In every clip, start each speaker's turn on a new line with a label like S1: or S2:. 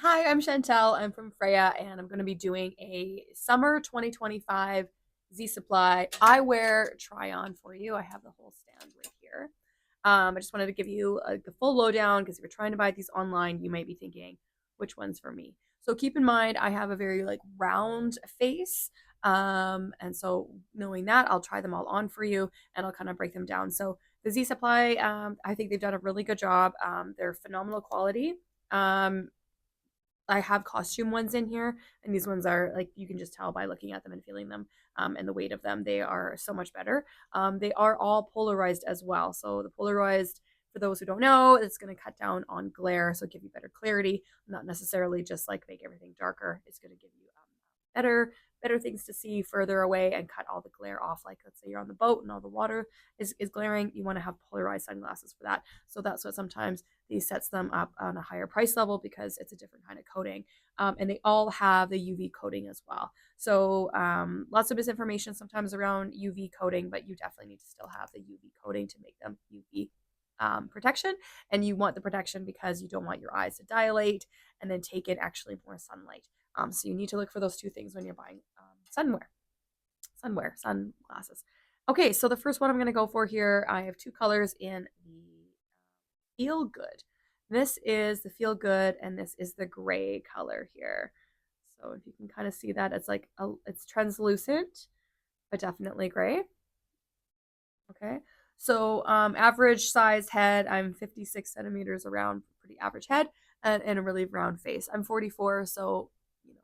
S1: Hi, I'm Chantel. I'm from Freya, and I'm going to be doing a summer 2025 Z Supply eyewear try on for you. I have the whole stand right here. I just wanted to give you the full lowdown because if you're trying to buy these online, you might be thinking, which one's for me? So keep in mind, I have a very like round face. And so knowing that, I'll try them all on for you and I'll kind of break them down. So the Z Supply, I think they've done a really good job. They're phenomenal quality. Um, I have costume ones in here, and these ones are like you can just tell by looking at them and feeling them, and the weight of them. They are so much better. They are all polarized as well. So the polarized, for those who don't know, it's going to cut down on glare, so give you better clarity. Not necessarily just like make everything darker. It's going to give you better things to see further away and cut all the glare off. Like let's say you're on the boat and all the water is glaring, you want to have polarized sunglasses for that. So that's what sometimes these sets them up on a higher price level because it's a different kind of coating. And they all have the UV coating as well. So lots of misinformation sometimes around UV coating, but you definitely need to still have the UV coating to make them UV protection. And you want the protection because you don't want your eyes to dilate and then take in actually more sunlight. So you need to look for those two things when you're buying sunglasses. Okay, so the first one I'm going to go for here, I have two colors in the Feel Good. This is the Feel Good, and this is the gray color here. So if you can kind of see that, it's like it's translucent, but definitely gray. Okay, so average size head, I'm 56 centimeters around, pretty average head, and a really round face. I'm 44, so you know,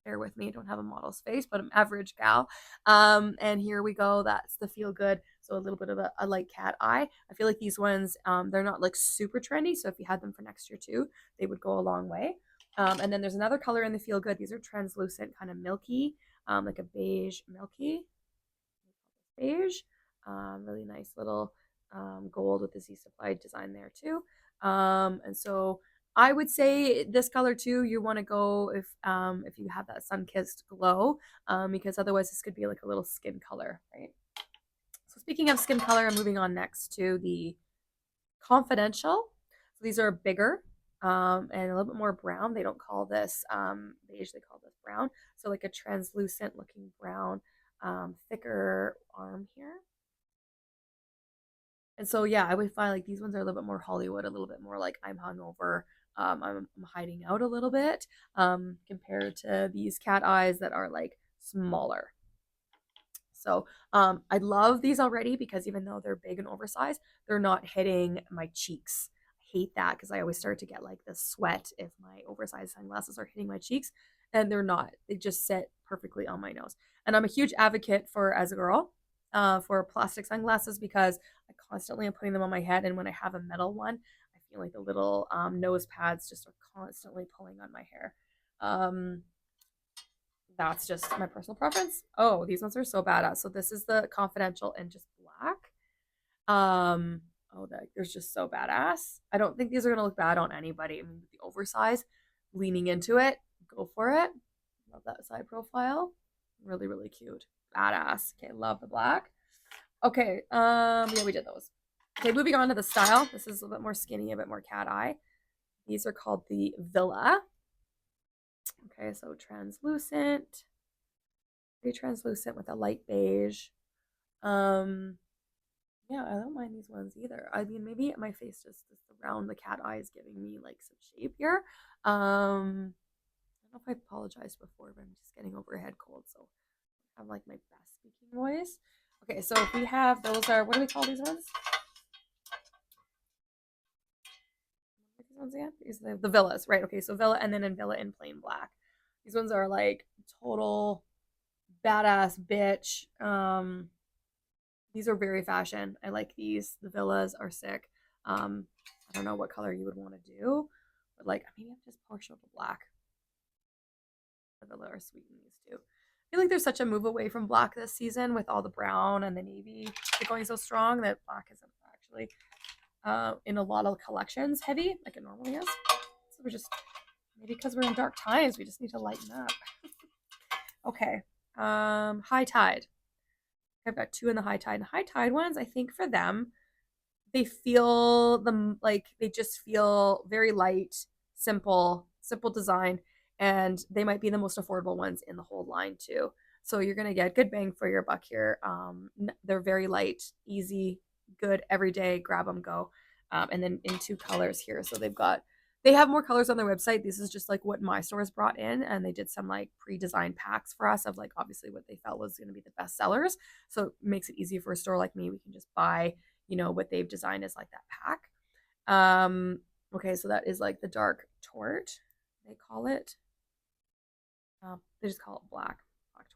S1: bear with me. I don't have a model's face, but I'm average gal. And here we go. That's the Feel Good. So a little bit of a light cat eye. I feel like these ones, they're not like super trendy. So if you had them for next year too, they would go a long way. And then there's another color in the Feel Good. These are translucent, kind of milky, like a beige milky beige. Really nice little gold with the Z Supply design there too. And so I would say this color too. You want to go if you have that sun kissed glow, because otherwise this could be like a little skin color, right? So speaking of skin color, I'm moving on next to the Confidential. So these are bigger and a little bit more brown. They don't call this beige; they call this brown. So like a translucent looking brown, thicker arm here. And so yeah, I would find like these ones are a little bit more Hollywood, a little bit more like I'm hungover. I'm hiding out a little bit compared to these cat eyes that are like smaller. So I love these already because even though they're big and oversized, they're not hitting my cheeks. I hate that because I always start to get like the sweat if my oversized sunglasses are hitting my cheeks, and they're not. They just sit perfectly on my nose. And I'm a huge advocate for, as a girl, for plastic sunglasses because I constantly am putting them on my head, and when I have a metal one, I feel like the little nose pads just are constantly pulling on my hair. Um, that's just my personal preference. Oh, these ones are so badass. So this is the Confidential and just black. Um, oh, they're just so badass. I don't think these are gonna look bad on anybody. I mean, the oversized, leaning into it, go for it. Love that side profile. Really, really cute. Badass. Okay, love the black. Okay, yeah, we did those. Okay, moving on to the style. This is a little bit more skinny, a bit more cat eye. These are called the Villa. Okay, so translucent, very translucent with a light beige. Um, yeah, I don't mind these ones either. I mean, maybe my face just around the cat eye is giving me like some shape here. I don't know if I apologized before, but I'm just getting over a head cold, so I have like my best speaking voice. Okay, so if we have those are what do we call these ones? These ones again? These are the villas, right? Okay, so Villa and then in Villa in plain black. These ones are like total badass bitch. These are very fashion. I like these. The villas are sick. I don't know what color you would want to do, but like maybe I'm just partial to black. The villa are sweet in these too. I feel like there's such a move away from black this season with all the brown and the navy going so strong that black isn't actually in a lot of collections heavy like it normally is. So we're just maybe because we're in dark times, we just need to lighten up. Okay. HighTide. I've got two in the HighTide. And HighTide ones, I think for them, they feel them like they just feel very light, simple, simple design, and they might be the most affordable ones in the whole line too. So you're gonna get good bang for your buck here. They're very light, easy, good every day. Grab them, go. And then in 2 colors here. So they have more colors on their website. This is just like what my stores brought in, and they did some like pre-designed packs for us of like obviously what they felt was going to be the best sellers. So it makes it easy for a store like me. We can just buy, what they've designed as like that pack. Okay, so that is like the dark tort, they call it. They just call it black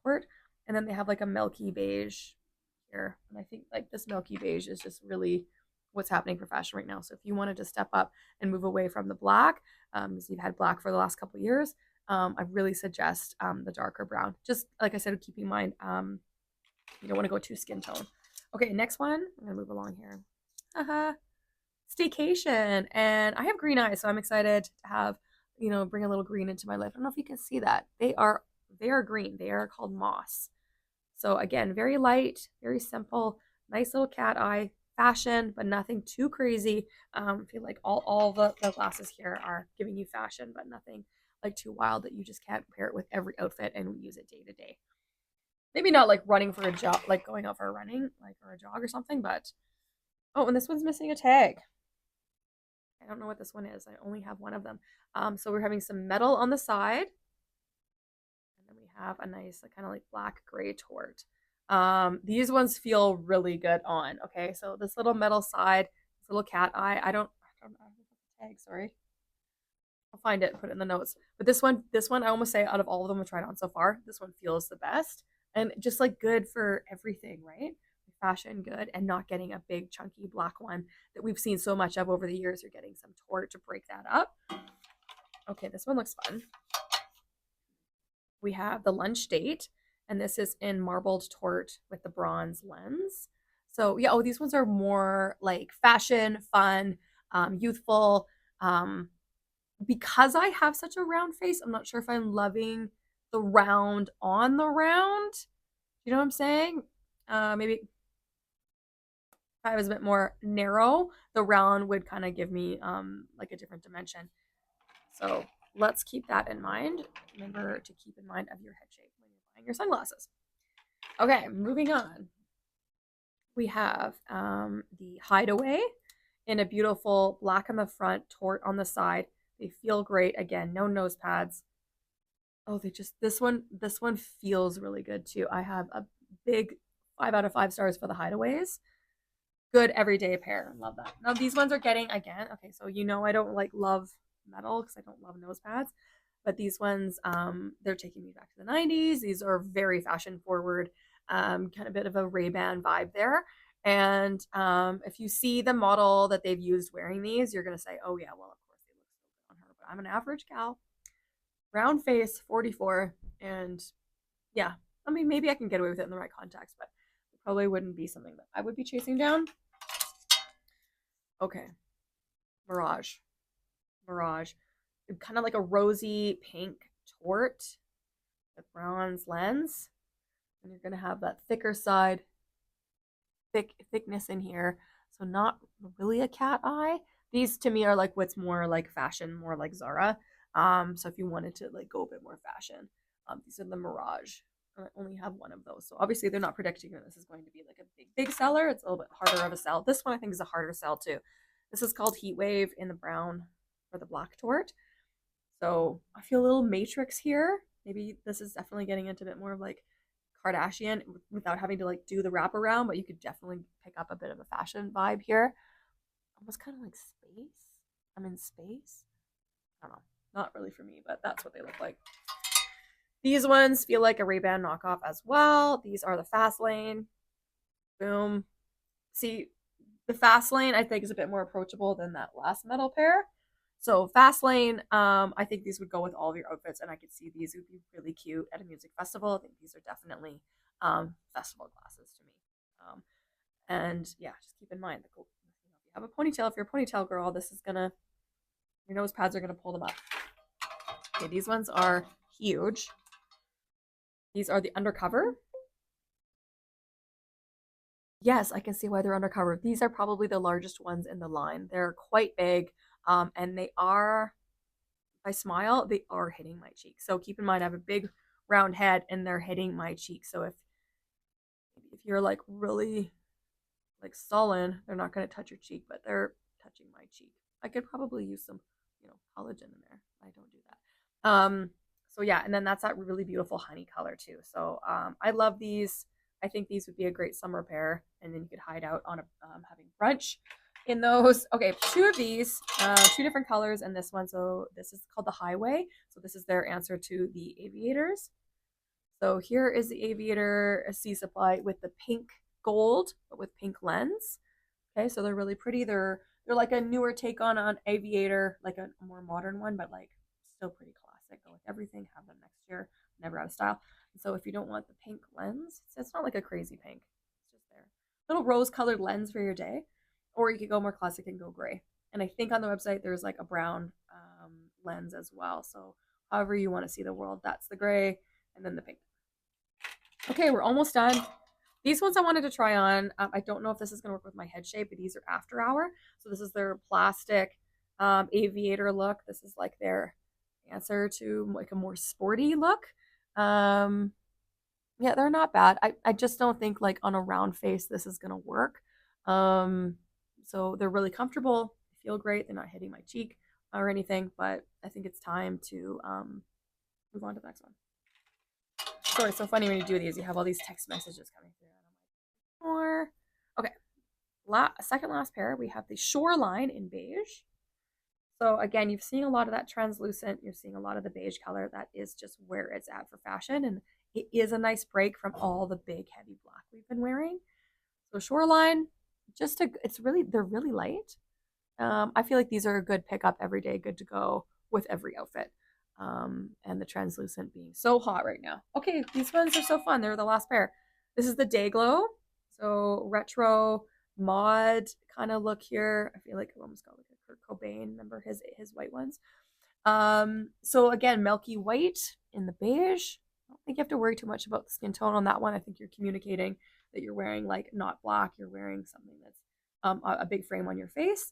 S1: tort. And then they have like a milky beige here. And I think like this milky beige is just really what's happening for fashion right now. So if you wanted to step up and move away from the black, because you've had black for the last couple of years, I really suggest the darker brown. Just like I said, keep in mind, you don't want to go too skin tone. Okay, next one. I'm gonna move along here. Staycation, and I have green eyes, so I'm excited to have bring a little green into my life. I don't know if you can see that. They are green. They are called moss. So again, very light, very simple, nice little cat eye, fashion, but nothing too crazy. I feel like all the glasses here are giving you fashion, but nothing like too wild that you just can't pair it with every outfit and use it day to day. Maybe not like running for a jog, like going out for a running, like or a jog or something, but oh, and this one's missing a tag. I don't know what this one is. I only have one of them. So we're having some metal on the side. And then we have a nice kind of like black gray tort. These ones feel really good on. Okay, so this little metal side, this little cat eye. I don't know the tag, sorry. I'll find it and put it in the notes. But this one, I almost say out of all of them I've tried on so far, this one feels the best. And just like good for everything, right? Fashion good, and not getting a big chunky black one that we've seen so much of over the years. You're getting some tort to break that up. Okay, this one looks fun. We have the lunch date, and this is in marbled tort with the bronze lens. So yeah, these ones are more like fashion, fun, youthful. Because I have such a round face, I'm not sure if I'm loving the round on the round. You know what I'm saying? Maybe if I was a bit more narrow, the round would kind of give me like a different dimension. So let's keep that in mind. Remember to keep in mind of your head shape when you're buying your sunglasses. Okay, moving on. We have the Hideaway in a beautiful black on the front, tort on the side. They feel great. Again, no nose pads. Oh, this one feels really good too. I have a big 5 out of 5 stars for the Hideaways. Good everyday pair. Love that. Now these ones are getting, again, okay, so I don't like love metal because I don't love nose pads, but these ones, they're taking me back to the 90s. These are very fashion forward, kind of bit of a Ray-Ban vibe there. And if you see the model that they've used wearing these, you're gonna say, oh yeah, well of course they look so good on her, but I'm an average gal, round face, 44, and yeah, I mean maybe I can get away with it in the right context, but it probably wouldn't be something that I would be chasing down. Okay, Mirage, kind of like a rosy pink tort with bronze lens, and you're gonna have that thicker side, thickness in here. So not really a cat eye. These to me are like what's more like fashion, more like Zara. So if you wanted to like go a bit more fashion, these are the Mirage. I only have one of those, so obviously they're not predicting that this is going to be like a big seller. It's a little bit harder of a sell. This one I think is a harder sell too. This is called Heatwave in the brown or the black tort. So I feel a little Matrix here. Maybe this is definitely getting into a bit more of like Kardashian without having to like do the wraparound, but you could definitely pick up a bit of a fashion vibe here. Almost kind of like space. I'm in space. I don't know. Not really for me, but that's what they look like. These ones feel like a Ray-Ban knockoff as well. These are the Fastlane. Boom. See, the Fastlane I think is a bit more approachable than that last metal pair. So Fastlane, I think these would go with all of your outfits, and I could see these would be really cute at a music festival. I think these are definitely festival glasses to me. And yeah, just keep in mind that if you have a ponytail, if you're a ponytail girl, this is gonna, your nose pads are gonna pull them up. Okay, these ones are huge. These are the Undercover. Yes, I can see why they're Undercover. These are probably the largest ones in the line. They're quite big, and they are I smile, they are hitting my cheek. So keep in mind, I have a big round head and they're hitting my cheek. So if you're like really like sullen, they're not going to touch your cheek, but they're touching my cheek. I could probably use some, collagen in there. I don't do that. So yeah, and then that's that really beautiful honey color too. So I love these. I think these would be a great summer pair, and then you could hide out on a having brunch in those. Okay, two of these, two different colors, and this one. So this is called the Highway. So this is their answer to the aviators. So here is the aviator sea supply with the pink gold, but with pink lens. Okay, so they're really pretty. They're like a newer take on an aviator, like a more modern one, but like still pretty classic. Go with everything. Have them next year. Never out of style. And so if you don't want the pink lens, it's not like a crazy pink. It's just there. Little rose-colored lens for your day, or you could go more classic and go gray. And I think on the website there's like a brown lens as well. So however you want to see the world, that's the gray, and then the pink. Okay, we're almost done. These ones I wanted to try on. I don't know if this is going to work with my head shape, but these are after hour. So this is their plastic aviator look. This is like their answer to like a more sporty look. Yeah, they're not bad. I just don't think like on a round face this is going to work. So they're really comfortable. They feel great. They're not hitting my cheek or anything, but I think it's time to move on to the next one. Sorry, it's so funny when you do these. You have all these text messages coming through. And I'm like, more. Okay. Second last pair, we have the Shoreline in beige. So again, you've seen a lot of that translucent. You're seeing a lot of the beige color. That is just where it's at for fashion. And it is a nice break from all the big heavy black we've been wearing. So Shoreline, they're really light. I feel like these are a good pickup every day, good to go with every outfit. And the translucent being so hot right now. Okay, these ones are so fun. They're the last pair. This is the Dayglow. So retro mod kind of look here. I feel like I almost got like a Kurt Cobain. Remember his white ones? So again, milky white in the beige. I don't think you have to worry too much about the skin tone on that one. I think you're communicating that you're wearing like not black. You're wearing something that's a big frame on your face.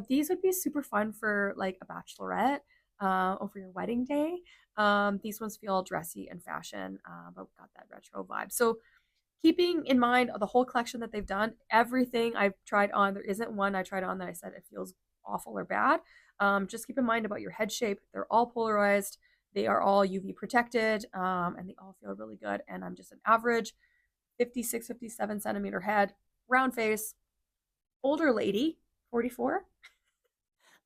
S1: These would be super fun for like a bachelorette over your wedding day. These ones feel dressy and fashion, but got that retro vibe. So keeping in mind the whole collection that they've done, everything I've tried on, there isn't one I tried on that I said it feels awful or bad. Just keep in mind about your head shape. They're all polarized. They are all UV protected, and they all feel really good. And I'm just an average 56, 57 centimeter head, round face, older lady, 44.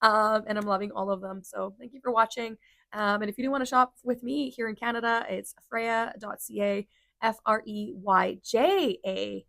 S1: And I'm loving all of them. So thank you for watching. And if you do want to shop with me here in Canada, it's Freyja.ca, Freyja.ca.